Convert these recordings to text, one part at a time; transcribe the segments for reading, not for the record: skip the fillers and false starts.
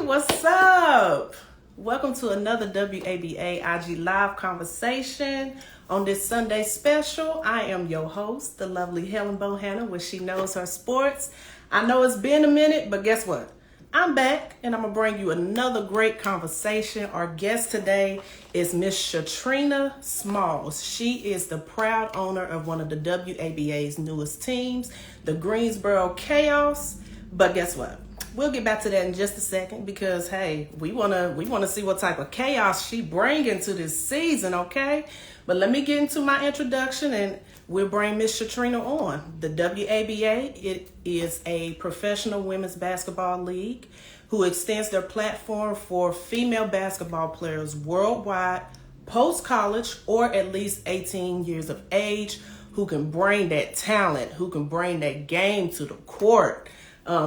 what's up? Welcome to another WABA IG Live conversation on this Sunday special. I am your host, the lovely Helen Johanna, where she knows her sports. I know it's been a minute, but guess what? I'm back and I'm going to bring you another great conversation. Our guest today is Miss Shatrina Smalls. She is the proud owner of one of the WABA's newest teams, the Greensboro Kaos. But guess what? We'll get back to that in just a second because, hey, we wanna see what type of chaos she bring into this season, okay? But let me get into my introduction and we'll bring Miss Shatrina on. The WABA, it is a professional women's basketball league who extends their platform for female basketball players worldwide, post-college, or at least 18 years of age, who can bring that talent, who can bring that game to the court.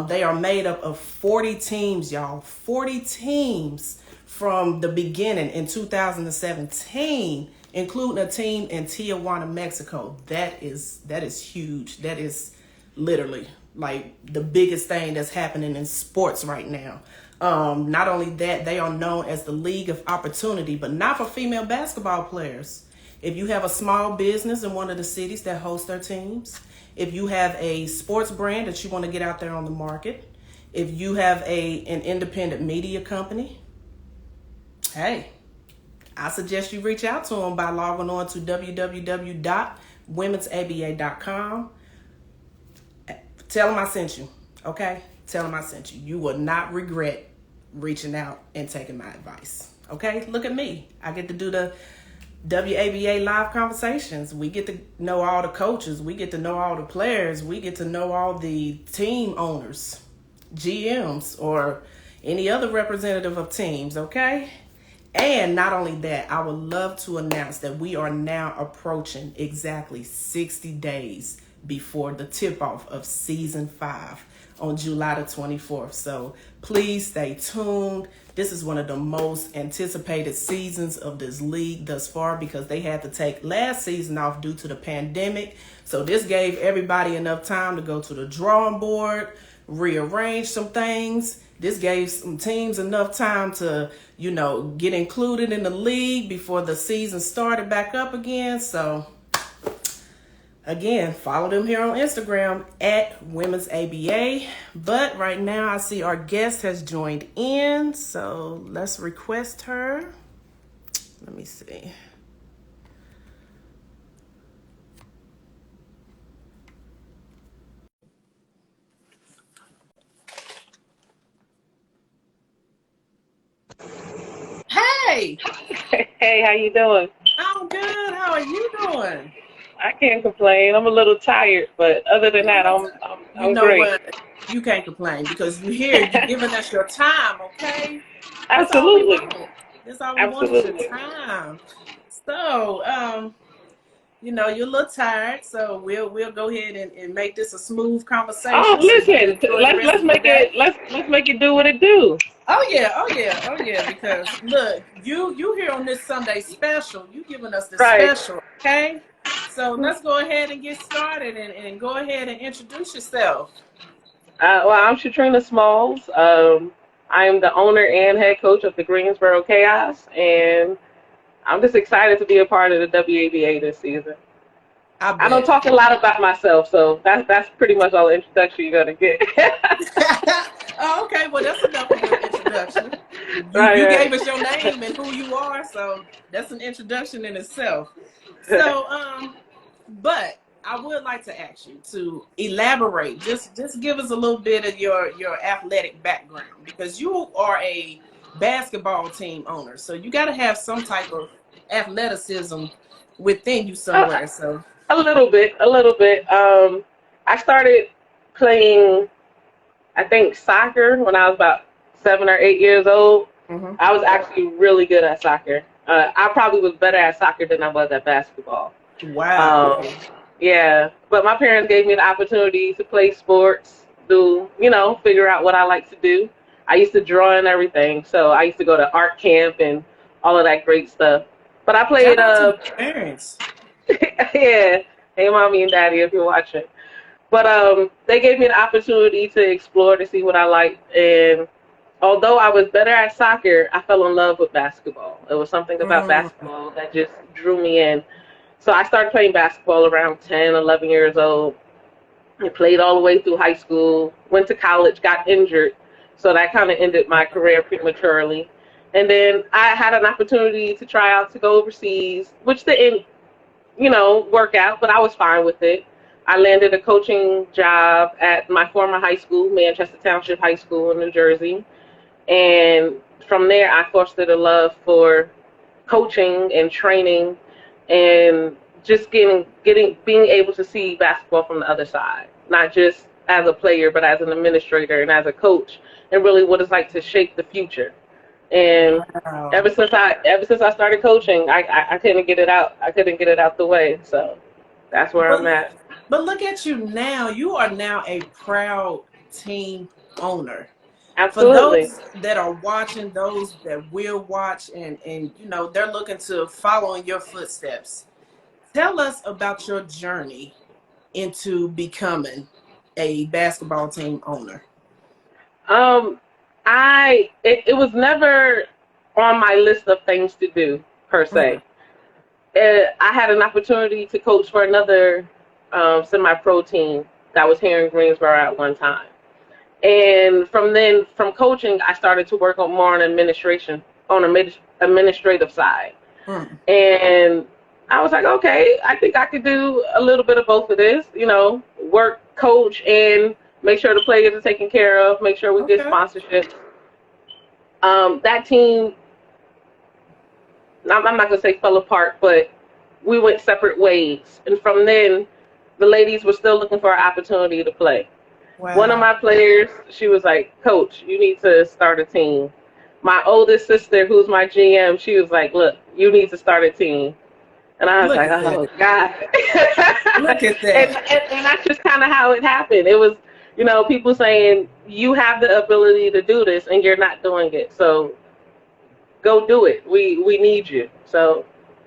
They are made up of 40 teams, y'all. 40 teams from the beginning in 2017, including a team in Tijuana, Mexico. That is huge. That is literally like the biggest thing that's happening in sports right now. Not only that, they are known as the League of Opportunity, but not for female basketball players. If you have a small business in one of the cities that host their teams, if you have a sports brand that you want to get out there on the market, if you have an independent media company, hey, I suggest you reach out to them by logging on to www.womensaba.com. Tell them I sent you, okay? Tell them I sent you. You will not regret reaching out and taking my advice, okay? Look at me. I get to do the WABA live conversations. We get to know all the coaches. We get to know all the players. We get to know all the team owners, GMs, or any other representative of teams, okay? And not only that, I would love to announce that we are now approaching exactly 60 days before the tip-off of Season 5 on July the 24th. So please stay tuned. This is one of the most anticipated seasons of this league thus far because they had to take last season off due to the pandemic. So this gave everybody enough time to go to the drawing board, rearrange some things. This gave some teams enough time to, get included in the league before the season started back up again. So again, follow them here on Instagram at Women's ABA. But right now I see our guest has joined in. So let's request her. Let me see. Hey! Hey, how you doing? I'm good. How are you doing? I can't complain. I'm a little tired, but other than that, I'm great. What? You can't complain because you're here. You're giving us your time, okay? Absolutely. That's all we want is your time. So, you're a little tired, so we'll go ahead and make this a smooth conversation. Oh, listen, let's make it do what it do. Oh yeah. Because look, you here on this Sunday special. You giving us the special, okay? So let's go ahead and get started and go ahead and introduce yourself. Well, I'm Shatrina Smalls. I am the owner and head coach of the Greensboro Chaos, and I'm just excited to be a part of the WABA this season. I don't talk a lot about myself, so that's pretty much all the introduction you're gonna get. Oh, okay, well that's enough of an introduction. You gave us your name and who you are, so that's an introduction in itself. So, but I would like to ask you to elaborate. Just give us a little bit of your athletic background because you are a basketball team owner, so you got to have some type of athleticism within you somewhere. So a little bit. I started playing, I think, soccer when I was about 7 or 8 years old. Mm-hmm. I was actually really good at soccer. I probably was better at soccer than I was at basketball. Wow. Yeah, but my parents gave me the opportunity to play sports, figure out what I like to do. I used to draw and everything, so I used to go to art camp and all of that great stuff. But I played. Parents. Yeah. Hey, mommy and daddy, if you're watching. But they gave me the opportunity to explore to see what I liked, and although I was better at soccer, I fell in love with basketball. It was something about Mm, basketball that just drew me in. So I started playing basketball around 10, 11 years old. I played all the way through high school, went to college, got injured. So that kind of ended my career prematurely. And then I had an opportunity to try out to go overseas, which didn't, work out, but I was fine with it. I landed a coaching job at my former high school, Manchester Township High School in New Jersey. And from there, I fostered a love for coaching and training and just being able to see basketball from the other side, not just as a player, but as an administrator and as a coach, and really what it's like to shape the future. And wow. ever since I started coaching, I couldn't get it out. I couldn't get it out the way. So that's where I'm But at. but look at you now. You are now a proud team owner. For Absolutely. those that are watching, those that will watch, and they're looking to follow in your footsteps. Tell us about your journey into becoming a basketball team owner. Um, it was never on my list of things to do per Mm, se. I had an opportunity to coach for another semi-pro team that was here in Greensboro at one time. And from coaching, I started to work on more on administration, on administrative side. mm. And I was like, okay, I think I could do a little bit of both of this, work, coach, and make sure the players are taken care of, make sure we get Okay. sponsorships. That team, I'm not going to say fell apart, but we went separate ways. And from then, the ladies were still looking for an opportunity to play. One of Wow. my players, she was like, Coach, you need to start a team. My oldest sister, who's my GM, she was like, look, you need to start a team. And I was Look like, at that. oh, God. Look at and, that. and, and that's just kind of how it happened. It was, people saying, you have the ability to do this and you're not doing it. So go do it. We need you. So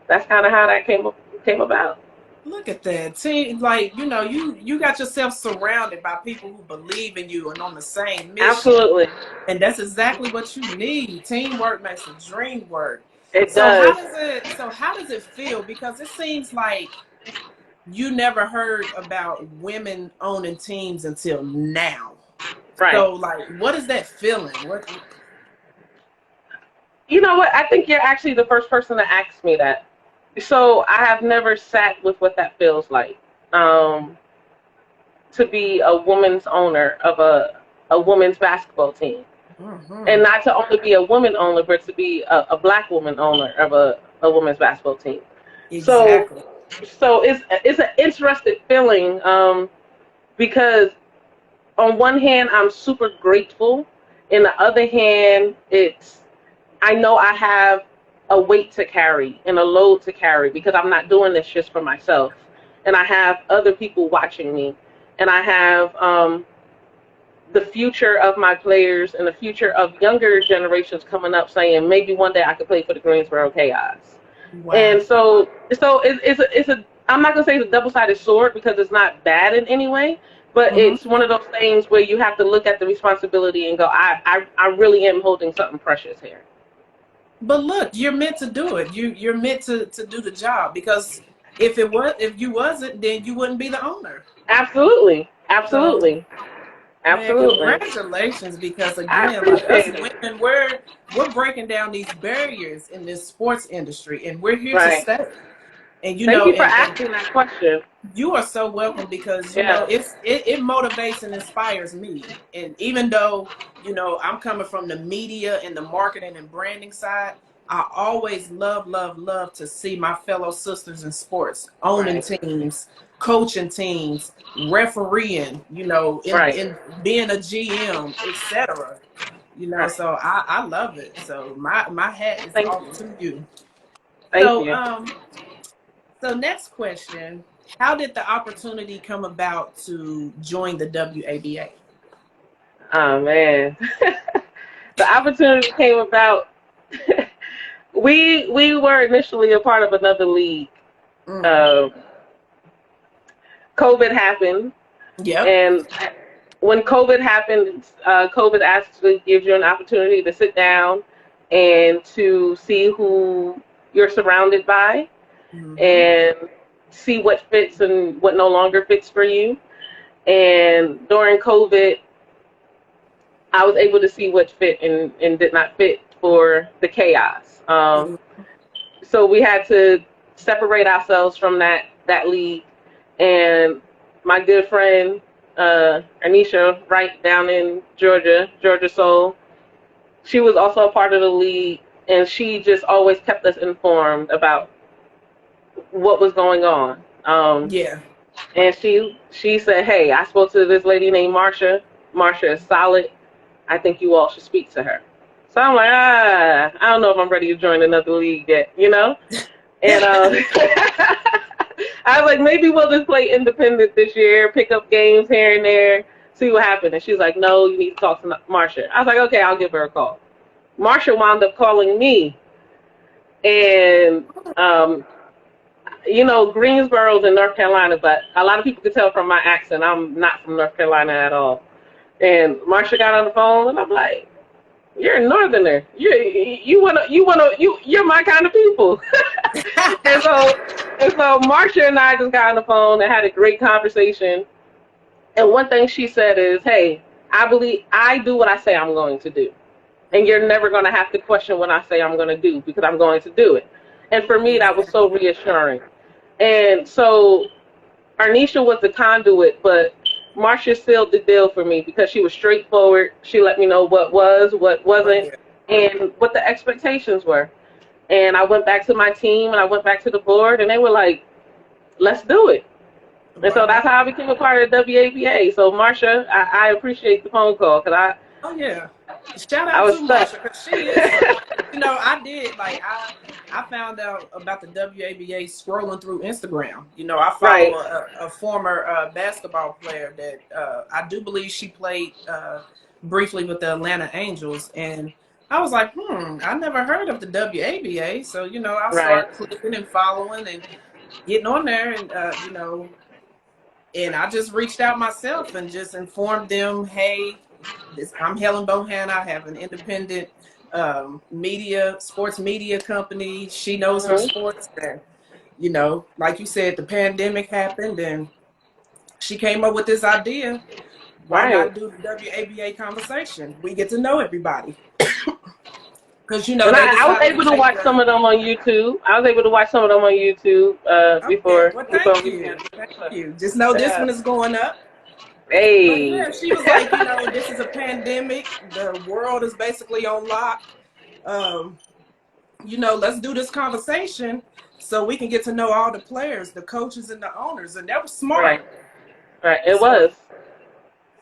that's kind of how that came about. Look at that. Team, like, you got yourself surrounded by people who believe in you and on the same mission. Absolutely. And that's exactly what you need. Teamwork makes the dream work. It So how does. does it feel? Because it seems like you never heard about women owning teams until now. Right. So like what is that feeling? What You know what? I think you're actually the first person to ask me that. So I have never sat with what that feels like. Um, to be a woman's owner of a women's basketball team. And Mhm. not to only be a woman owner, but to be a black woman owner of a women's basketball team. So Exactly. so it's an interesting feeling because on one hand I'm super grateful, in the other hand I know I have a weight to carry and a load to carry because I'm not doing this just for myself, and I have other people watching me, and I have the future of my players and the future of younger generations coming up saying maybe one day I could play for the Greensboro Chaos. Wow. And so I'm not gonna say it's a double-sided sword because it's not bad in any way, but Mhm. it's one of those things where you have to look at the responsibility and go, I really am holding something precious here. But look, you're meant to do it. You're meant to do the job because if you wasn't, then you wouldn't be the owner. Absolutely, So absolutely, man, absolutely. congratulations because I again, like us appreciate it. women, we're breaking down these barriers in this sports industry and we're here to Right. stay. And Thank you for and asking that question. you are so welcome because Yeah. it motivates and inspires me. And even though I'm coming from the media and the marketing and branding side, I always love to see my fellow sisters in sports owning Right. teams, coaching teams, refereeing, Right. in being a GM, etc. Right. So I love it. So my hat is Thank off you. to you. Thank So you. next question, how did the opportunity come about to join the WABA? Oh man. The opportunity came about. We were initially a part of another league. Mm. Um, COVID happened, Yep. and when COVID happened, COVID actually gives you an opportunity to sit down and to see who you're surrounded by Mm-hmm. and see what fits and what no longer fits for you. And during COVID, I was able to see what fit and did not fit for the chaos. So we had to separate ourselves from that league. And my good friend Anisha, right down in Georgia Soul, she was also a part of the league, and she just always kept us informed about what was going on. Yeah. And she said, "Hey, I spoke to this lady named Marsha. Marsha is solid. I think you all should speak to her." So I'm like, I don't know if I'm ready to join another league yet, you know? And I was like, maybe we'll just play independent this year, pick up games here and there, see what happens. And she's like, no, you need to talk to Marsha. I was like, okay, I'll give her a call. Marsha wound up calling me, and Greensboro's in North Carolina, but a lot of people could tell from my accent I'm not from North Carolina at all. And Marsha got on the phone, and I'm like, "You're a Northerner. You're my kind of people." and so Marsha and I just got on the phone and had a great conversation. And one thing she said is, "Hey, I believe I do what I say I'm going to do, and you're never going to have to question what I say I'm going to do because I'm going to do it." And for me, that was so reassuring. And so Arnisha was the conduit, but Marcia sealed the deal for me because she was straightforward. She let me know what was, what Oh wasn't, yeah. and what the expectations were. And I went back to my team and I went back to the board, and they were like, let's do it. And so Right that's on. how I became a part of the WABA. So, Marcia, I appreciate the phone call because Oh yeah. Shout I out was to stuck. Marsha because she is. I did I found out about the WABA scrolling through Instagram. I follow Right. a former basketball player that I do believe she played briefly with the Atlanta Angels, and I was like, I never heard of the WABA. So I Right. start clicking and following and getting on there, and and I just reached out myself and just informed them, hey, I'm Helen Johanna. I have an independent sports media company. She knows her Hmm. sports. And, like you said, the pandemic happened and she came up with this idea. Why Right. not do the WABA conversation? We get to know everybody. Because, And they I was decided to able to take watch some of them on YouTube. I was able to watch some of them on YouTube okay, before well, before thank we began. you. Thank you. Just know this Yeah. one is going up. But Hey. yeah, she was like, this is a pandemic. The world is basically on lock. Um, let's do this conversation so we can get to know all the players, the coaches, and the owners. And that was Right. smart. Right. It So, was.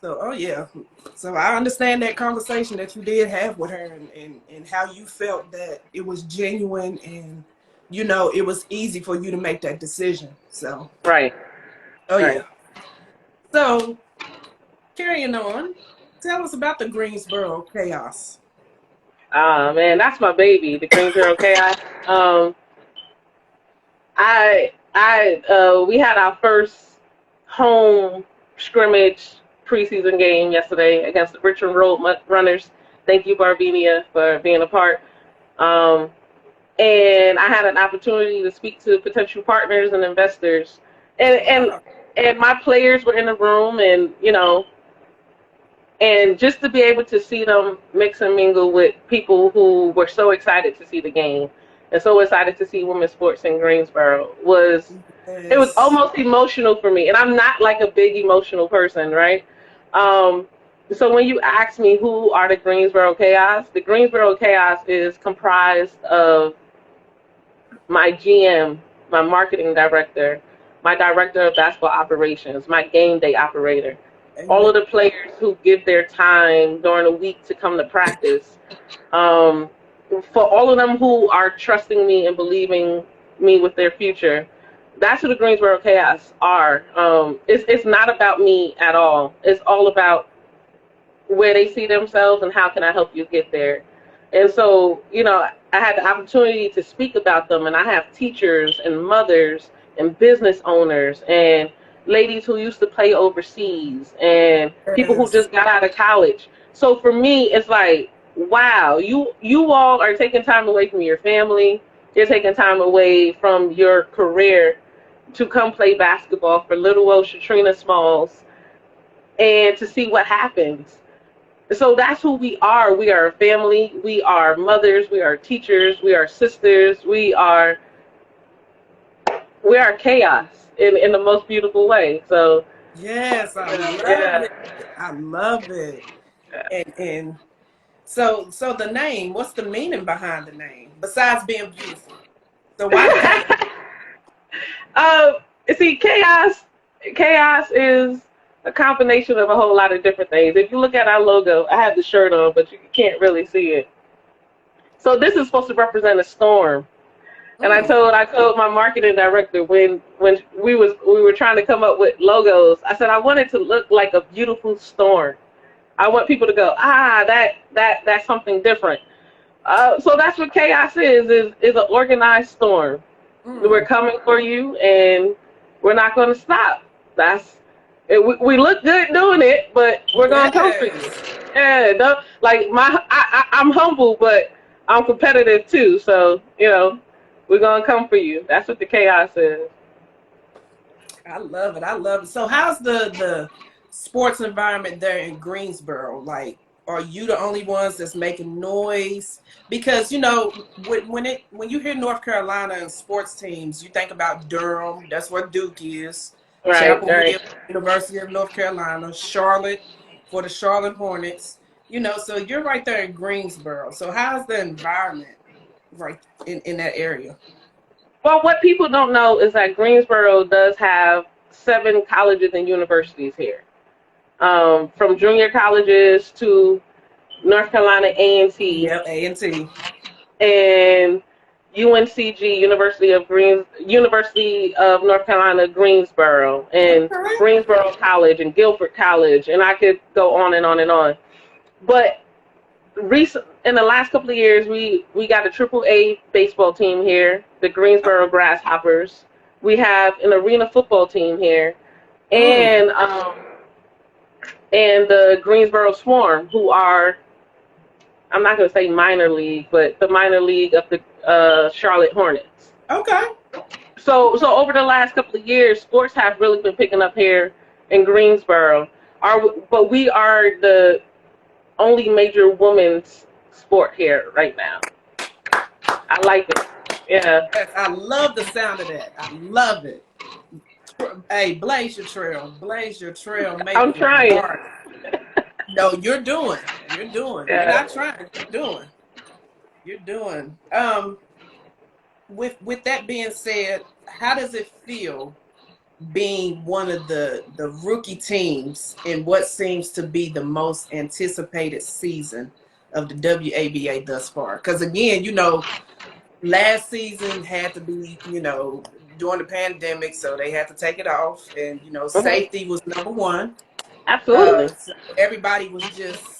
oh yeah. So I understand that conversation that you did have with her and how you felt that it was genuine and, it was easy for you to make that decision. So, Right. oh Right. yeah. So, carrying on, tell us about the Greensboro chaos. Man, that's my baby, the Greensboro Chaos. We had our first home scrimmage preseason game yesterday against the Richmond Road Runners. Thank you, Barbinia, for being a part. Um, and I had an opportunity to speak to potential partners and investors, and and Wow. and my players were in the room, and and just to be able to see them mix and mingle with people who were so excited to see the game and so excited to see women's sports in Greensboro it was Yes. almost emotional for me. And I'm not like a big emotional person, right? Um, so when you ask me who are the Greensboro Chaos, the Greensboro Chaos is comprised of my GM, my marketing director, my director of basketball operations, my game day operator, all Amen. of the players who give their time during the week to come to practice. Um, for all of them who are trusting me and believing me with their future, that's who the Greensboro Chaos are. It's not about me at all. It's all about where they see themselves and how can I help you get there. And so, I had the opportunity to speak about them, and I have teachers and mothers and business owners and ladies who used to play overseas, and people who Yes. just got out of college. So for me, it's like, wow, you all are taking time away from your family. You're taking time away from your career to come play basketball for little old Shatrina Smalls and to see what happens. So that's who we are. We are a family. We are mothers. We are teachers. We are sisters. We are chaos in the most beautiful way. So Yes, I love yeah. it. I love it. And so the name, what's the meaning behind the name besides being beautiful? So why the chaos? um, see, chaos is a combination of a whole lot of different things. If you look at our logo, I have the shirt on, but you can't really see it. So this is supposed to represent a storm. And I Mm, told my marketing director when we were trying to come up with logos, I said I want it to look like a beautiful storm. I want people to go, that's something different. So that's what chaos is an organized storm. We're mm. coming for you, and we're not going to stop. We look good doing it, but we're going to come for you. Yes. Yeah, no, like I'm humble, but I'm competitive too. So we're gonna come for you. That's what the chaos is. I love it. I love it. So how's the sports environment there in Greensboro? Like, are you the only ones that's making noise? Because when you hear North Carolina and sports teams, you think about Durham. That's where Duke is. Right, Chapel right. Hill, University of North Carolina, Charlotte for the Charlotte Hornets. So you're right there in Greensboro. So how's the environment right in that area? Well, what people don't know is that Greensboro does have 7 colleges and universities here, from junior colleges to North Carolina A&T Yep, A&T. and UNCG, University of North Carolina, Greensboro, and Okay. Greensboro College and Guilford College, and I could go on and on and on. But in the last couple of years, we got a triple A baseball team here, the Greensboro Grasshoppers. We have an arena football team here, Mm, and the Greensboro Swarm, who are, I'm not going to say minor league, but the minor league of the Charlotte Hornets. okay. So over the last couple of years, sports have really been picking up here in Greensboro. But we are the only major women's sport here right now. I like it. Yeah. Yes, I love the sound of that. I love it. Hey, blaze your trail. Blaze your trail. Make I'm it trying. mark. No, you're doing. You're doing. You're Yeah. not trying. You're doing. You're doing. With that being said, how does it feel being one of the rookie teams in what seems to be the most anticipated season of the WABA thus far? Because again, last season had to be, during the pandemic, so they had to take it off. And, Hmm. safety was number one. Absolutely. So everybody was just,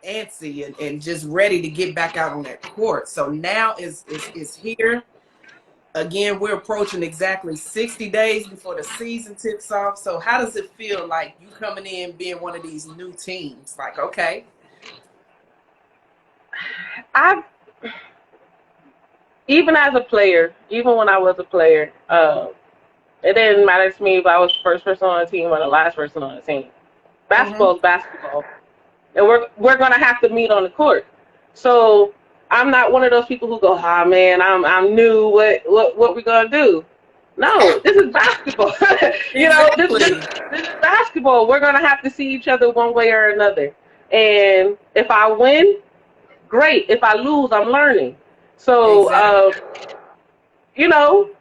antsy and just ready to get back out on that court. So now is here. Again, we're approaching exactly 60 days before the season tips off. So how does it feel like you coming in being one of these new teams? Like, okay. I Even as a player, even when I was a player, it didn't matter to me if I was the first person on the team or the last person on the team. Mm-hmm. Basketball is basketball, and we're gonna have to meet on the court. So I'm not one of those people who go, "Ah, man, I'm new. What we gonna do?" No, this is basketball. Exactly. This is basketball. We're gonna have to see each other one way or another. And if I win, great. If I lose, I'm learning. So Exactly.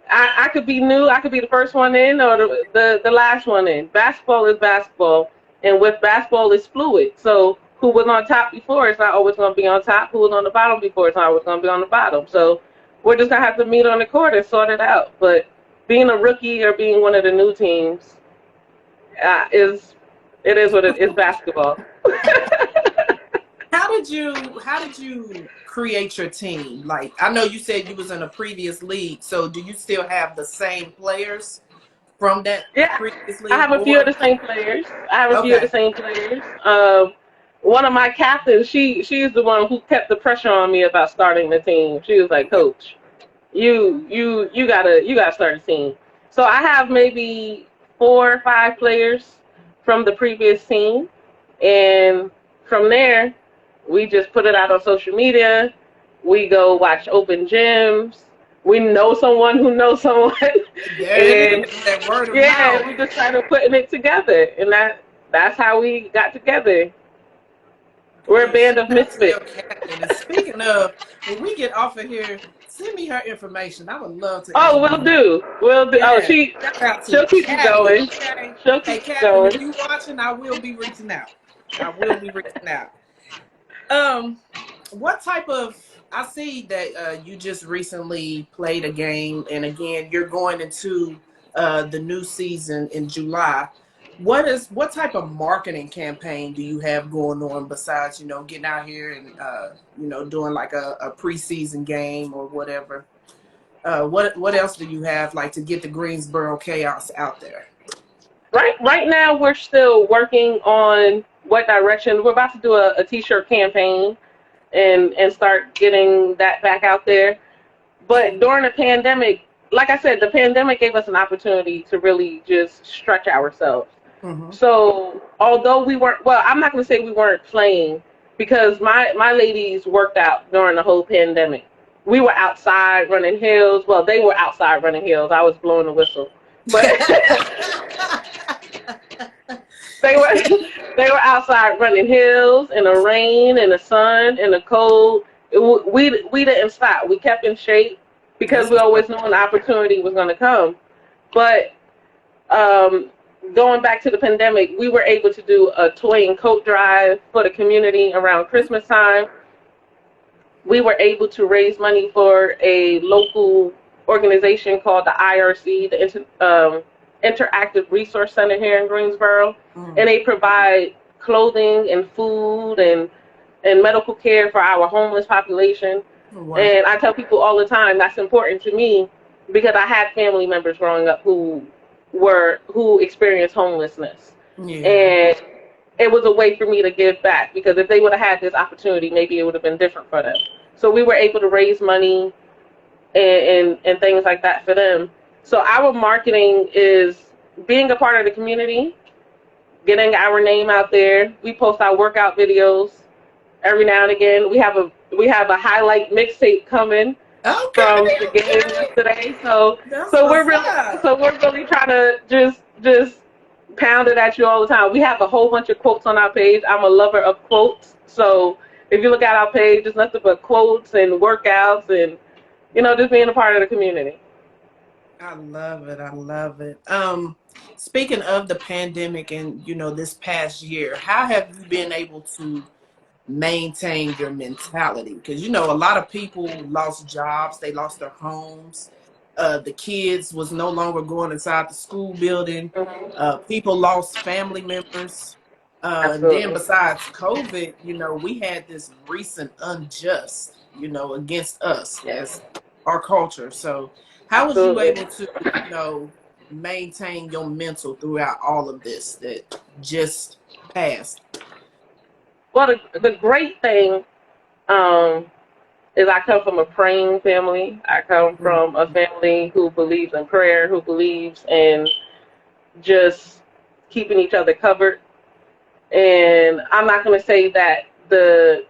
I could be new. I could be the first one in or the last one in. Basketball is basketball, and with basketball, it's fluid. So who was on top before is not always going to be on top. Who was on the bottom before is not always going to be on the bottom. So we're just going to have to meet on the court and sort it out. But being a rookie or being one of the new teams is what it is. Basketball. How did you create your team? Like, I know you said you was in a previous league, so do you still have the same players from that Yeah, I previously, have a few of or the same players. I have a few of the okay, same players. One of my captains, she's the one who kept the pressure on me about starting the team. She was like, okay, "Coach, you gotta start a team." So I have maybe 4 or 5 players from the previous team, and from there, we just put it out on social media. We go watch open gyms. We know someone who knows someone, there it and is. That word of yeah, mouth. we just started putting it together, and that's how we got together. We're a Good. band Shout of out to your misfits. captain. And speaking of, when we get off of here, send me her information. I would love to Oh, we'll interview her. do. We'll do. Oh, Yeah. Shout out to she'll the keep you captain. going. Okay. She'll Hey, keep you captain, if going. you watching, I will be reaching out. I will be reaching out. Um, what type of? I see that you just recently played a game, and again, you're going into the new season in July. What type of marketing campaign do you have going on besides getting out here and doing like a preseason game or whatever? What else do you have like to get the Greensboro Chaos out there? Right now, we're still working on what direction. We're about to do a t-shirt campaign and start getting that back out there. But during the pandemic, like I said, the pandemic gave us an opportunity to really just stretch ourselves. Mm-hmm. So although we weren't, well, I'm not going to say we weren't playing because my ladies worked out during the whole pandemic. We were outside running hills. Well, they were outside running hills. I was blowing the whistle, but they were they were outside running hills in the rain, in the sun, in the cold. We didn't stop. We kept in shape because That's we what's up. always knew an opportunity was going to come. But um, going back to the pandemic, we were able to do a toy and coat drive for the community around Christmas time. We were able to raise money for a local organization called the IRC, the Interactive Resource Center here in Greensboro, and Mm. they provide clothing and food and medical care for our homeless population. Wow. And I tell people all the time that's important to me because I had family members growing up who experienced homelessness, Yeah. and it was a way for me to give back because if they would have had this opportunity, maybe it would have been different for them. So we were able to raise money and things like that for them. So our marketing is being a part of the community, getting our name out there. We post our workout videos every now and again. We have a highlight mixtape coming Okay. from the game Okay. yesterday. So That's so we're what's really up. so we're really trying to just pound it at you all the time. We have a whole bunch of quotes on our page. I'm a lover of quotes. So if you look at our page, it's nothing but quotes and workouts and just being a part of the community. I love it. I love it. Speaking of the pandemic and this past year, how have you been able to maintain your mentality? Because a lot of people lost jobs, they lost their homes. The kids was no longer going inside the school building. Hmm. People lost family members. And then Absolutely. besides COVID, we had this recent unjust, against us Yes. as our culture. So how was you Absolutely. able to, maintain your mental throughout all of this that just passed? Well, the great thing um, is I come from a praying family. I come Mm. from a family who believes in prayer, who believes in just keeping each other covered. And I'm not going to say that that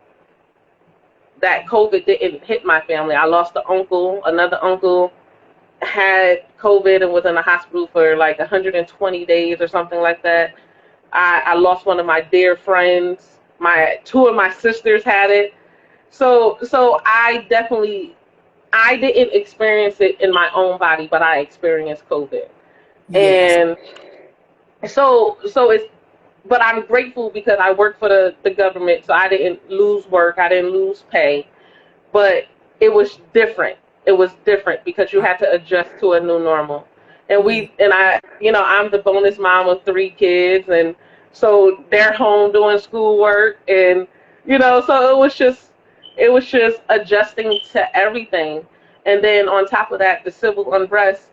COVID didn't hit my family. I lost an uncle. Another uncle had COVID and was in the hospital for like 120 days or something like that. I lost one of my dear friends. My two of my sisters had it. So I didn't experience it in my own body, but I experienced COVID. Yes. And so it's but I'm grateful because I work for the government, so I didn't lose work, I didn't lose pay, but it was different. It was different because you had to adjust to a new normal. And Yeah. I'm the bonus mom of 3 kids, and so they're home doing schoolwork, and so it was just adjusting to everything. And then on top of that, the civil unrest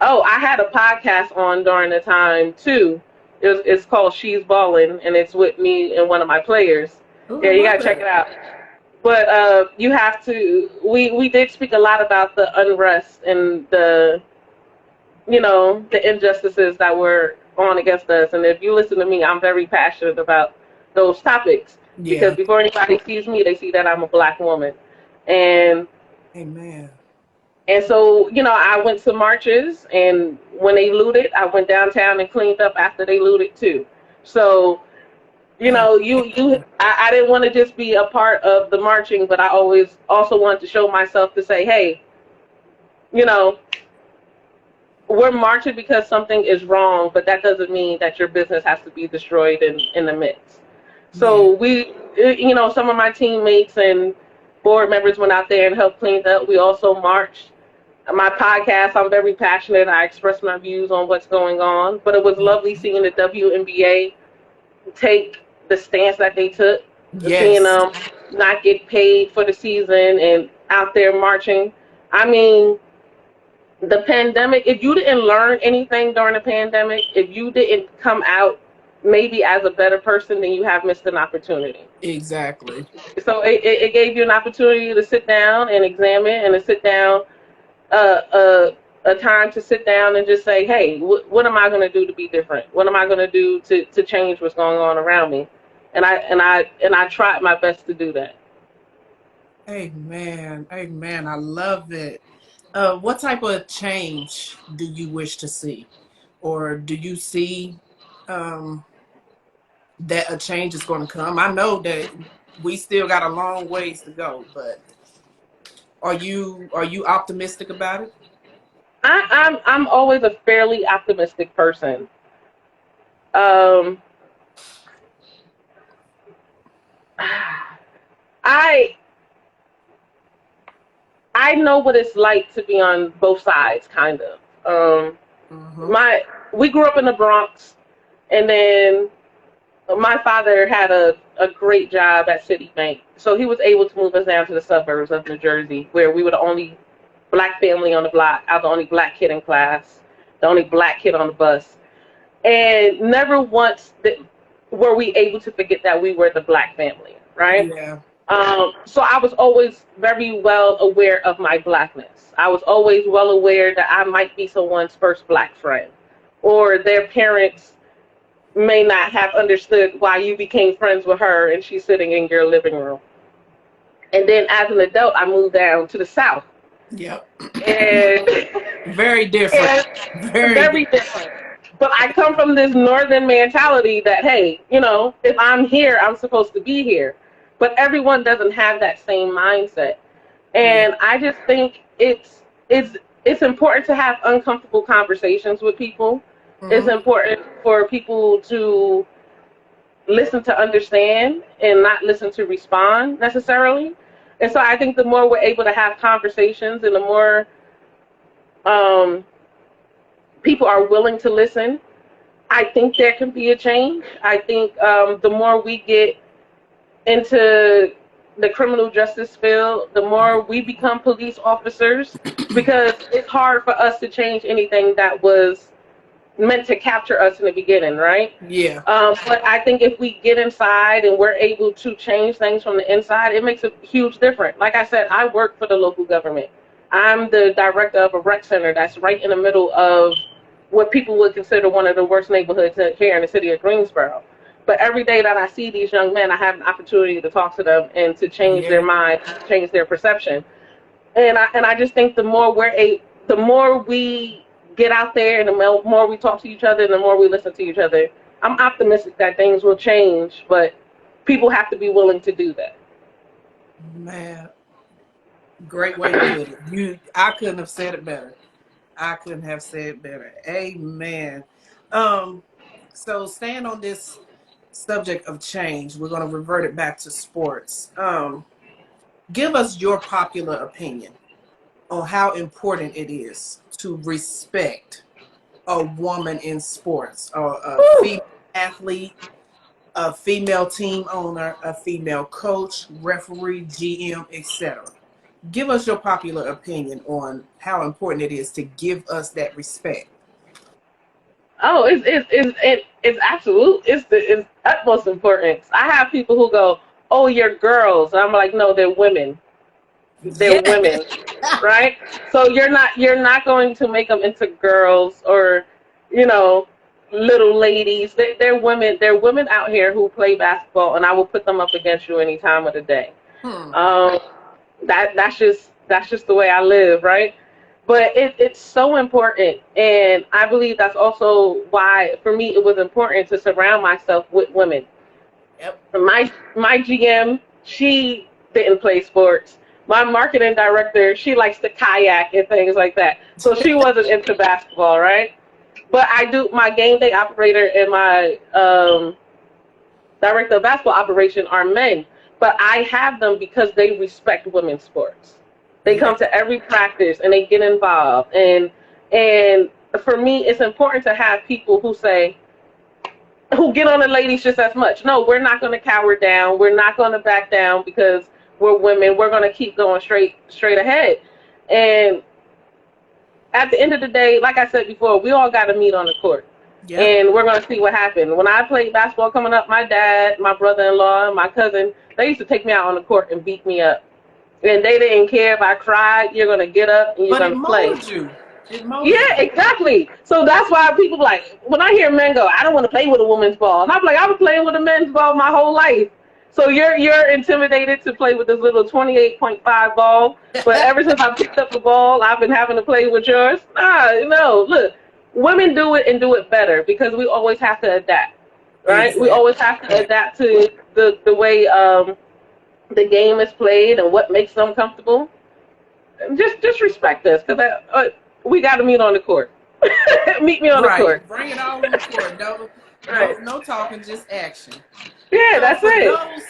Oh, I had a podcast on during the time too. It's called She's Ballin', and it's with me and one of my players. Oh, I Yeah, you love gotta check it that. out. But you have to. We did speak a lot about the unrest and the injustices that were on against us. And if you listen to me, I'm very passionate about those topics because Yeah. before anybody sees me, they see that I'm a black woman, and Amen. so I went to marches, and when they looted, I went downtown and cleaned up after they looted too. So Amen. I didn't want to just be a part of the marching, but I always also wanted to show myself to say, hey, you know, we're marching because something is wrong, but that doesn't mean that your business has to be destroyed in the midst. Yeah. So some of my teammates and board members went out there and helped clean up. We also marched. My podcast, I'm very passionate. I express my views on what's going on. But it was lovely seeing the WNBA take the stance that they took, seeing Yes. them not get paid for the season and out there marching. I mean, the pandemic, if you didn't learn anything during the pandemic, if you didn't come out maybe as a better person, then you have missed an opportunity. Exactly. So it gave you an opportunity to sit down and examine and to sit down, uh, uh, a time to sit down and just say, hey, what am I going to do to be different? What am I going to do to change what's going on around me? And I tried my best to do that. Amen. Amen. I love it. What type of change do you wish to see? Or do you see um, that a change is going to come? I know that we still got a long ways to go, but are you optimistic about it? I'm always a fairly optimistic person. Um, I I know what it's like to be on both sides, kind of. Mm-hmm. My We grew up in the Bronx, and then my father had a great job at Citibank, so he was able to move us down to the suburbs of New Jersey, where we were the only black family on the block. I was the only black kid in class, the only black kid on the bus, and never once were we able to forget that we were the black family, right? Yeah. So I was always very well aware of my blackness. I was always well aware that I might be someone's first black friend, or their parents may not have understood why you became friends with her and she's sitting in your living room. And then as an adult, I moved down to the South. Yep. And, Very different. and Very very different. different. But I come from this northern mentality that, hey, if I'm here, I'm supposed to be here. But everyone doesn't have that same mindset. Yeah. And I just think it's important to have uncomfortable conversations with people. It's Mm-hmm. important for people to listen to understand and not listen to respond necessarily. And so I think the more we're able to have conversations and the more um, people are willing to listen, I think there can be a change. I think the more we get into the criminal justice field, the more we become police officers, because it's hard for us to change anything that was meant to capture us in the beginning, right? Yeah. But I think if we get inside and we're able to change things from the inside, it makes a huge difference. Like I said, I work for the local government. I'm the director of a rec center that's right in the middle of what people would consider one of the worst neighborhoods here in the city of Greensboro. But every day that I see these young men, I have an opportunity to talk to them and to change their Yeah. mind, change their perception. And I just think the more we get out there and the more we talk to each other and the more we listen to each other, I'm optimistic that things will change, but people have to be willing to do that. Man, great way to put it. I couldn't have said it better. I couldn't have said better. Amen. Um, so staying on this subject of change, we're going to revert it back to sports. Give us your popular opinion on how important it is to respect a woman in sports, or a Whew. female athlete, a female team owner, a female coach, referee, GM, etc. Give us your popular opinion on how important it is to give us that respect. Oh, it's absolute. It's utmost importance. I have people who go, "Oh, you're girls." And I'm like, "No, they're women. They're Yeah. women, right?" So you're not going to make them into girls or, you know, little ladies. They're women. They're women out here who play basketball, and I will put them up against you any time of the day. Hmm. Um, that's just the way I live, right? But it's so important, and I believe that's also why for me it was important to surround myself with women. Yep. My GM, she didn't play sports. My marketing director, she likes to kayak and things like that, so she wasn't into basketball, right? But I do. My game day operator and my director of basketball operation are men, but I have them because they respect women's sports. They Yeah. come to every practice and they get involved. And for me, it's important to have people who get on the ladies just as much. No, we're not going to cower down. We're not going to back down because we're women. We're going to keep going straight ahead. And at the end of the day, like I said before, we all got to meet on the court. Yep. And we're going to see what happened. When I played basketball coming up, my dad, my brother-in-law, and my cousin, they used to take me out on the court and beat me up. And they didn't care if I cried. You're going to get up and you're But it going to play. molded you. It molded Yeah, you. exactly. So that's why people like, when I hear men go, I don't want to play with a woman's ball. And I'm like, I've been playing with a men's ball my whole life. So you're intimidated to play with this little 28.5 ball, but ever since I picked up the ball, I've been having to play with yours. No, look, women do it and do it better because we always have to adapt, right? We Exactly. always have to adapt to the way the game is played and what makes them comfortable. Just respect us because we got to meet on the court. Meet me on the Right. court. Bring it all on the court. No, Right. no talking, just action. Yeah, So that's for it. those,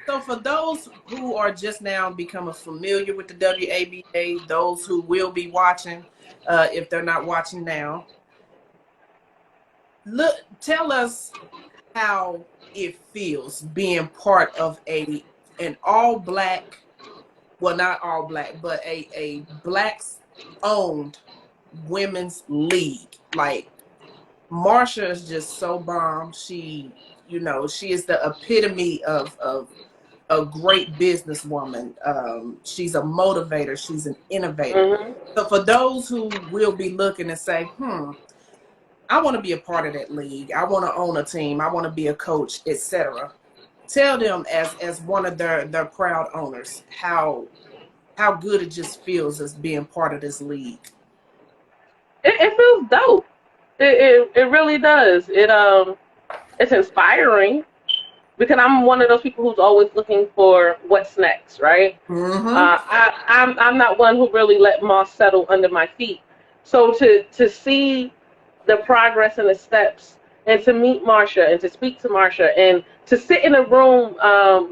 so for those who are just now becoming familiar with the WABA, those who will be watching, if they're not watching now, tell us how it feels being part of an all black, well, not all black, but a blacks owned women's league. Like Marsha is just so bomb. She is the epitome of a great businesswoman. She's a motivator. She's an innovator. Hmm. So for those who will be looking and say, I want to be a part of that league. I want to own a team. I want to be a coach, etc. Tell them as one of their proud owners how good it just feels as being part of this league. It feels dope. It really does. It's inspiring because I'm one of those people who's always looking for what's next, right? Mm-hmm. I'm not one who really let moss settle under my feet. So to see the progress and the steps, and to meet Marsha and to speak to Marsha and to sit in a room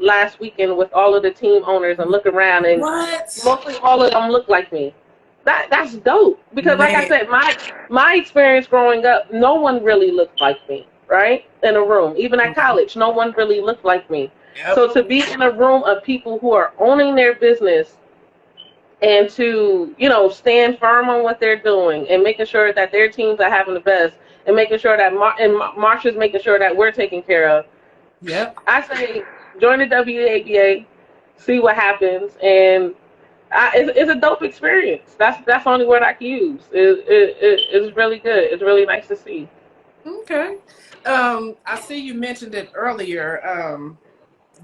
last weekend with all of the team owners and look around and What? mostly all of them look like me. That's dope because, like I Man. said, my experience growing up, no one really looked like me, right? In a room, even at college, no one really looked like me. Yep. So to be in a room of people who are owning their business and to stand firm on what they're doing and making sure that their teams are having the best and making sure that Marsha's making sure that we're taken care of. Yep. I say join the WABA, see what happens, and it's a dope experience. That's the only word I can use. It's really good. It's really nice to see. Okay. I see you mentioned it earlier.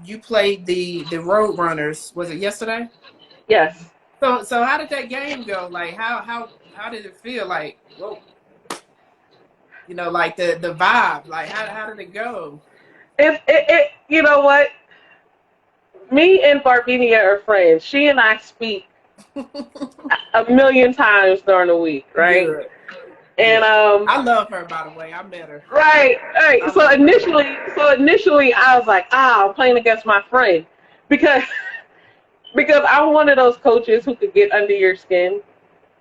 You played the Road Runners. Was it yesterday? Yes. So how did that game go? Like how did it feel? Like whoa, like the vibe. Like how did it go? You know what? Me and Barbinia are friends. She and I speak a million times during the week, right? Good. And Good. I love her, by the way. I met her. right. I So love her. initially, I was like, I'm playing against my friend because I'm one of those coaches who could get under your skin.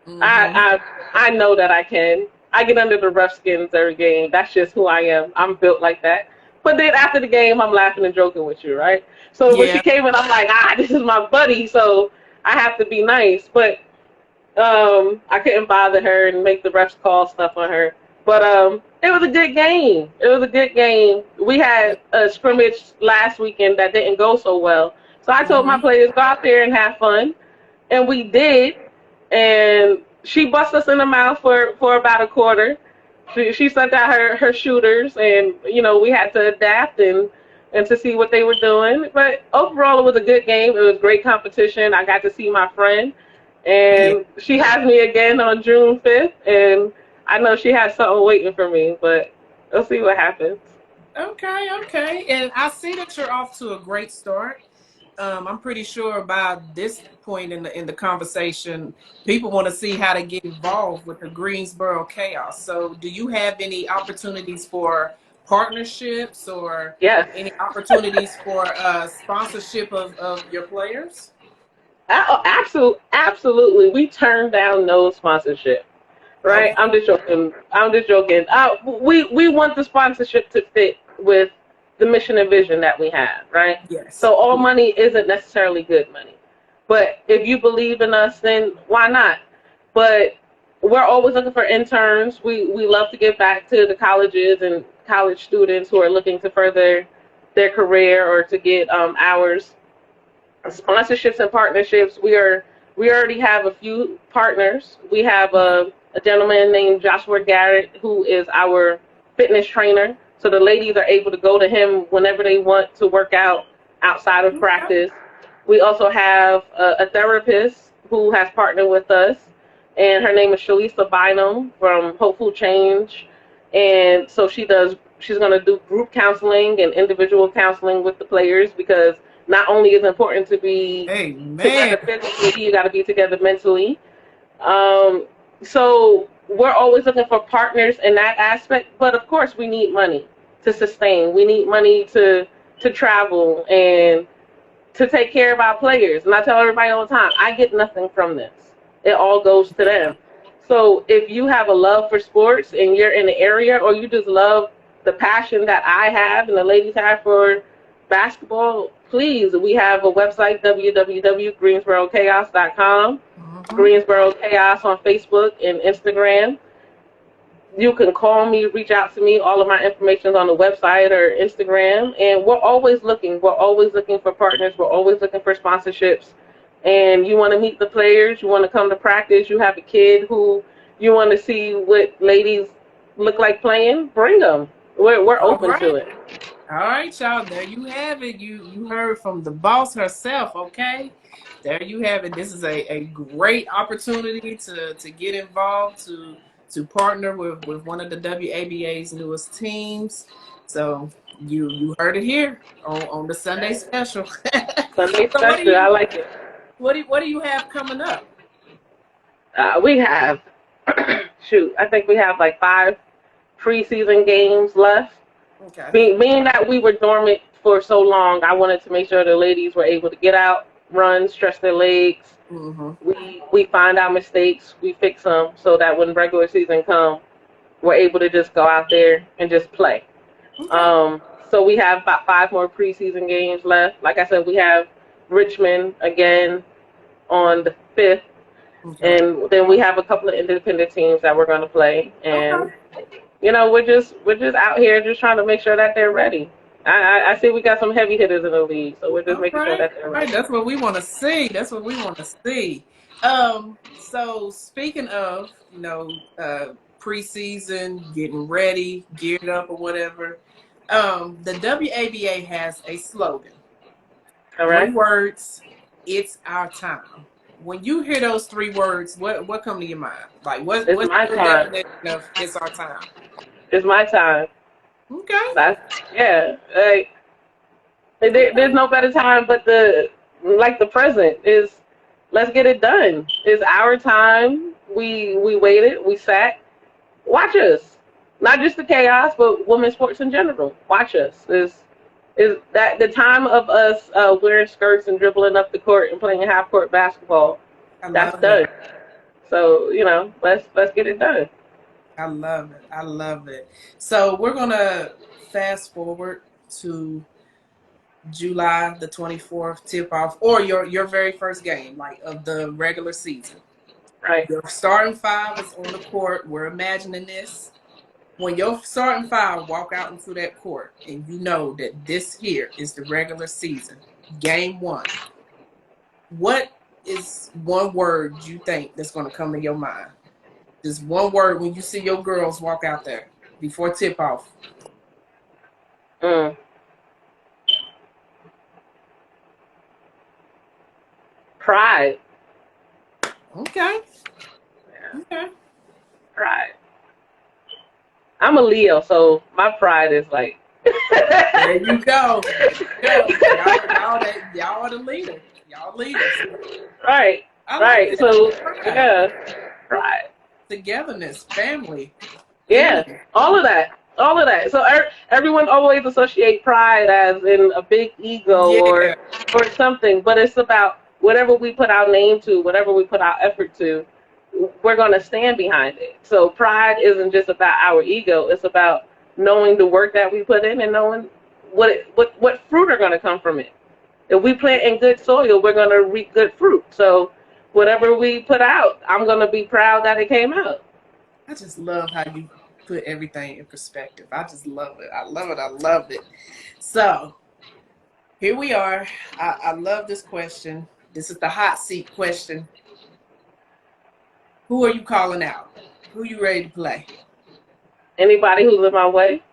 Mm-hmm. I know that I can. I get under the rough skins every game. That's just who I am. I'm built like that. But then after the game, I'm laughing and joking with you, right? So when she Yeah. came in, I'm like, this is my buddy. So I have to be nice. But I couldn't bother her and make the refs call stuff on her. But it was a good game. It was a good game. We had a scrimmage last weekend that didn't go so well. So I told my Mm-hmm. players, go out there and have fun. And we did. And she bust us in the mouth for about a quarter. She sent out her shooters, and we had to adapt and to see what they were doing. But overall, it was a good game. It was great competition. I got to see my friend, Yeah. and she has me again on June 5th, and I know she has something waiting for me. But we'll see what happens. Okay, okay. And I see that you're off to a great start. I'm pretty sure by this point in the conversation, people want to see how to get involved with the Greensboro Chaos. So, do you have any opportunities for partnerships or Yes. any opportunities for sponsorship of your players? Absolutely. We turned down no sponsorship. Right? Okay. I'm just joking. I'm just joking. We want the sponsorship to fit with the mission and vision that we have, right? Yes. So all money isn't necessarily good money, but if you believe in us, then why not? But we're always looking for interns. We love to give back to the colleges and college students who are looking to further their career or to get hours, sponsorships and partnerships. We already have a few partners. We have a gentleman named Joshua Garrett who is our fitness trainer. So the ladies are able to go to him whenever they want to work out outside of Okay. practice. We also have a therapist who has partnered with us, and her name is Shalisa Bynum from Hopeful Change. And so she's going to do group counseling and individual counseling with the players, because not only is it important to be Amen. together physically, you got to be together mentally. Um, so we're always looking for partners in that aspect, but of course we need money to sustain. We need money to travel and to take care of our players. And I tell everybody all the time, I get nothing from this. It all goes to them. So if you have a love for sports and you're in the area, or you just love the passion that I have and the ladies have for basketball, please, we have a website, www.greensborochaos.com, Mm-hmm. Greensboro Chaos on Facebook and Instagram. You can call me, reach out to me. All of my information is on the website or Instagram. And we're always looking. We're always looking for partners. We're always looking for sponsorships. And you want to meet the players. You want to come to practice. You have a kid who you want to see what ladies look like playing. Bring them. We're All open to right. it. All right, y'all. There you have it. You heard from the boss herself, okay? There you have it. This is a great opportunity to get involved, to partner with one of the WABA's newest teams. So you heard it here on the Sunday special. Sunday So special. I like it. what do you have coming up? We have, shoot, I think we have like 5 preseason games left. Okay. Being that we were dormant for so long, I wanted to make sure the ladies were able to get out, run, stretch their legs. Mm-hmm. We find our mistakes, we fix them, so that when regular season comes, we're able to just go out there and just play. Okay. Um, so we have about 5 more preseason games left. Like I said, we have Richmond again on the 5th, Okay. and then we have a couple of independent teams that we're going to play. And Okay. we're just out here just trying to make sure that they're ready. I see we got some heavy hitters in the league, so we're just All making sure right. that they're All right. ready. That's what we want to see. That's what we want to see. So speaking of, preseason, getting ready, geared up or whatever, the WABA has a slogan. All 3 words, it's our time. When you hear those 3 words, what come to your mind? Like It's what's my your time. definition of it's our time? It's my time. Okay. That's yeah. Like, there's Okay. no better time but the present is. Let's get it done. It's our time. We waited. We sat. Watch us. Not just the chaos, but women's sports in general. Watch us. Is that the time of us wearing skirts and dribbling up the court and playing half court basketball? I That's love it. done. So let's get it done. I love it. I love it. So we're gonna fast forward to July the 24th tip off, or your very first game, like of the regular season. Right. Your starting five is on the court. We're imagining this. When your starting five walk out into that court and you know that this here is the regular season, game one, what is one word you think that's going to come to your mind? Just one word when you see your girls walk out there before tip off. Mm. Pride. Okay. Yeah. Okay. Pride. I'm a Leo, so my pride is like. There you go. There you go. Y'all are the leader. Y'all leaders. Right. I like Right. that. So Pride. yeah. Pride. Togetherness, family, Yeah. unity. All of that. All of that. So everyone always associate pride as in a big ego Yeah. or something, but it's about whatever we put our name to, whatever we put our effort to, we're going to stand behind it. So pride isn't just about our ego; it's about knowing the work that we put in and knowing what fruit are going to come from it. If we plant in good soil, we're going to reap good fruit. So whatever we put out, I'm going to be proud that it came out. I just love how you put everything in perspective. I just love it. I love it. I love it. So here we are. I love this question. This is the hot seat question. Who are you calling out? Who you ready to play? Anybody who's in my way,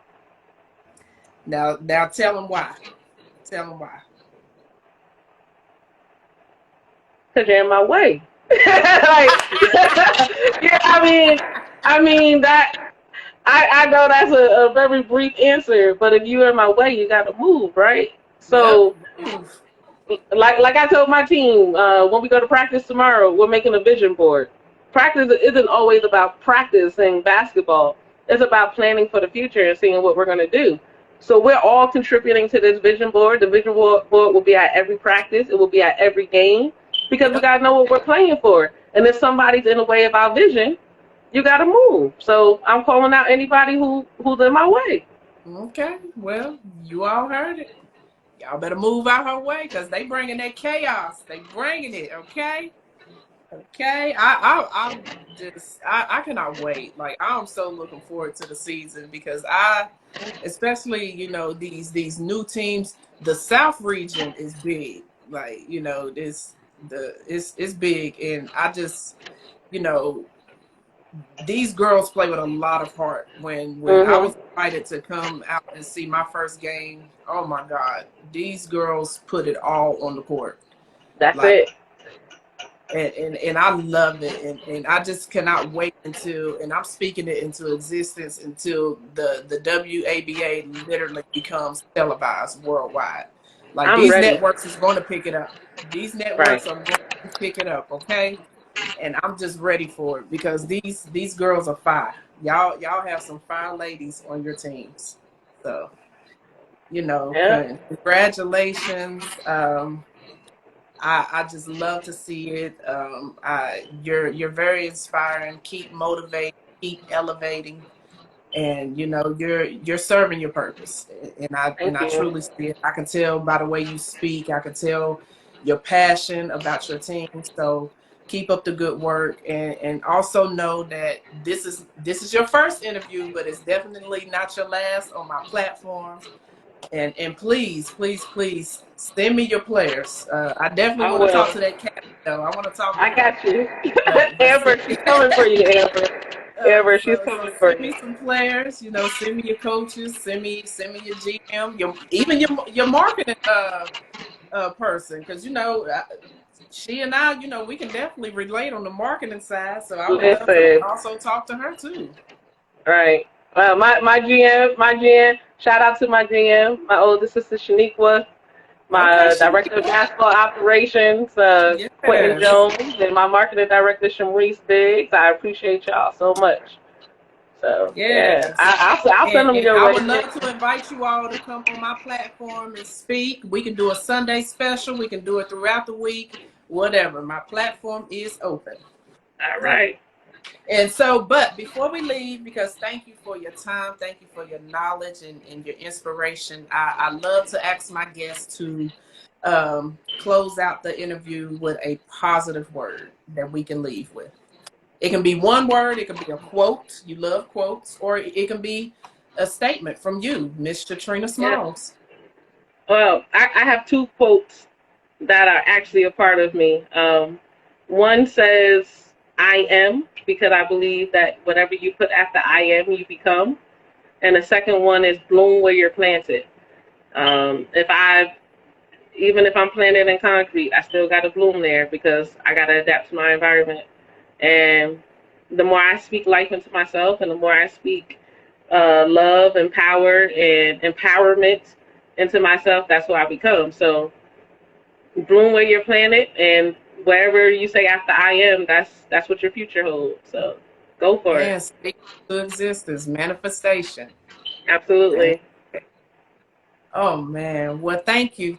Now tell them why. Tell them why. because you're in my way. Like, yeah, I mean that. I know that's a very brief answer, but if you're in my way, you got to move, right? Yep. So Move. like I told my team, when we go to practice tomorrow, we're making a vision board. Practice isn't always about practicing basketball. It's about planning for the future and seeing what we're going to do. So we're all contributing to this vision board. The vision board will be at every practice. It will be at every game because we Yep. got to know what we're playing for. And if somebody's in the way of our vision, you got to move. So I'm calling out anybody who's in my way. Okay. Well, you all heard it. Y'all better move out her way because they bringing that chaos. They bringing it. Okay. Okay, I'm just I cannot wait. Like I'm so looking forward to the season because especially these new teams. The South region is big. Like this it's big, and I just you know these girls play with a lot of heart. When I Mhm. was invited to come out and see my first game, oh my God, these girls put it all on the court. That's Like. it. And I love it, and I just cannot wait until, and I'm speaking it into existence until the WABA literally becomes televised worldwide. Like I'm these ready. networks is going to pick it up. These Right. networks are going to pick it up, okay? And I'm just ready for it because these girls are fire. Y'all have some fine ladies on your teams, so Yeah. congratulations. I just love to see it. You're very inspiring. Keep motivating, keep elevating, and you're serving your purpose. And Thank I you. truly see it. I can tell by the way you speak. I can tell your passion about your team. So keep up the good work, and also know that this is your first interview, but it's definitely not your last on my platform. And please, please, please send me your players. I definitely I want to talk will. to that cat though. I want to talk to I her. got you. But Amber, she's coming for you, Amber. Amber, she's so coming for send me you. some players. Send me your coaches. Send me your GM. Even your marketing person, because she and I we can definitely relate on the marketing side. So I would love to Listen, also talk to her too. right. My GM, shout out to my GM, my older sister Shaniqua, Okay, my director of Shaniqua. basketball operations, Quentin Yes. Jones, and my marketing director, Shamreese Biggs. I appreciate y'all so much. So, yeah, Yes. I'll send And, them and your I way. would love to invite you all to come on my platform and speak. We can do a Sunday special. We can do it throughout the week, whatever. My platform is open. All So, right. And so, but before we leave, because thank you for your time, thank you for your knowledge and your inspiration. I love to ask my guests to close out the interview with a positive word that we can leave with. It can be one word, it can be a quote. You love quotes, or it can be a statement from you, Miss Shatrina Yeah. Smalls. Well, I have two quotes that are actually a part of me. One says, I am, because I believe that whatever you put after I am, you become. And the second one is bloom where you're planted. If I, even if I'm planted in concrete, I still got to bloom there because I got to adapt to my environment. And the more I speak life into myself and the more I speak love and power and empowerment into myself, that's who I become. So bloom where you're planted, and wherever you say after I am, that's what your future holds. So go for it. Man, speak to existence, manifestation. Man. Absolutely. Oh man. Well, thank you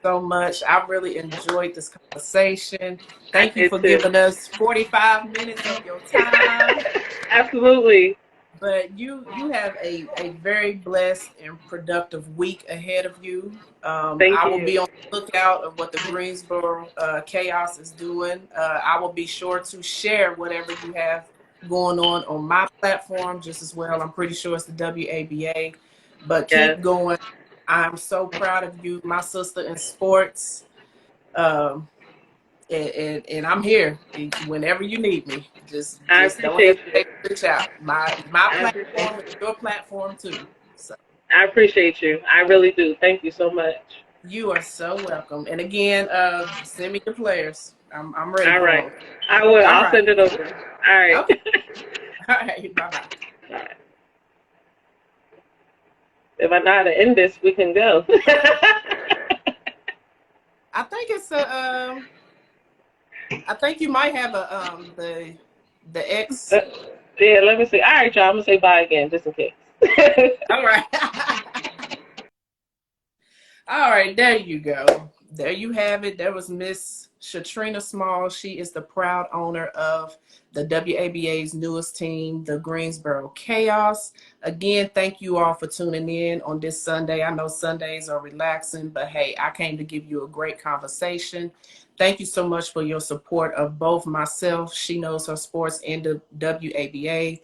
so much. I really enjoyed this conversation. I Thank you did for too. giving us 45 minutes of your time. Absolutely. But you have a very blessed and productive week ahead of you. Thank I will you. be on the lookout of what the Greensboro Chaos is doing. I will be sure to share whatever you have going on my platform just as well. I'm pretty sure it's the WABA, but Yes. keep going. I'm so proud of you, my sister in sports. Um, and I'm here whenever you need me. I Just don't appreciate you. hesitate to reach out. My I appreciate platform is you. your platform too. So I appreciate you. I really do. Thank you so much. you are so welcome. And again, send me your players. I'm ready All for right. them. I will. All I'll right. send it over. All right. Okay. All right. Bye bye. All right. If I know how to end this, we can go. I think it's a I think you might have a the X. Uh, yeah, let me see. All right, y'all. I'm gonna say bye again, just in case. All right. All right, there you go. There you have it. There was Miss Shatrina Small. She is the proud owner of the WABA's newest team, the Greensboro Chaos. Again, thank you all for tuning in on this Sunday. I know Sundays are relaxing, but hey, I came to give you a great conversation. Thank you so much for your support of both myself, She Knows Her Sports, and the WABA.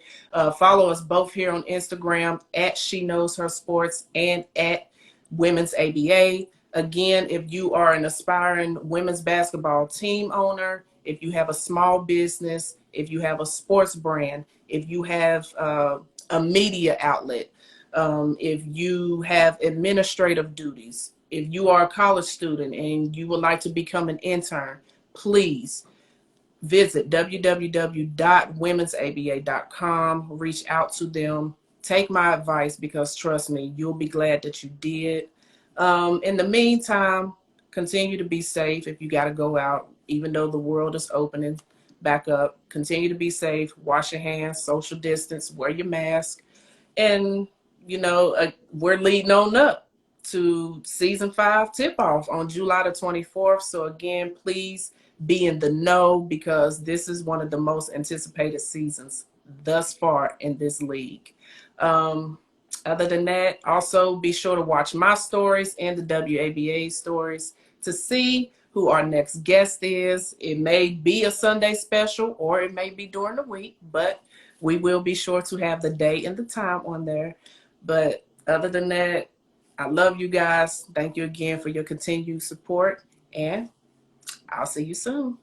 Follow us both here on Instagram at She Knows Her Sports and at Women's ABA. Again, if you are an aspiring women's basketball team owner, if you have a small business, if you have a sports brand, if you have a media outlet, if you have administrative duties, if you are a college student and you would like to become an intern, please visit www.womensaba.com, reach out to them, take my advice because trust me, you'll be glad that you did. In the meantime, continue to be safe if you got to go out, even though the world is opening back up. Continue to be safe, wash your hands, social distance, wear your mask, and we're leading on up to season 5 tip off on July the 24th. So again, please be in the know because this is one of the most anticipated seasons thus far in this league. um, Other than that, also be sure to watch my stories and the WABA stories to see who our next guest is. It may be a Sunday special or it may be during the week, but we will be sure to have the day and the time on there. But other than that, I love you guys. Thank you again for your continued support, and I'll see you soon.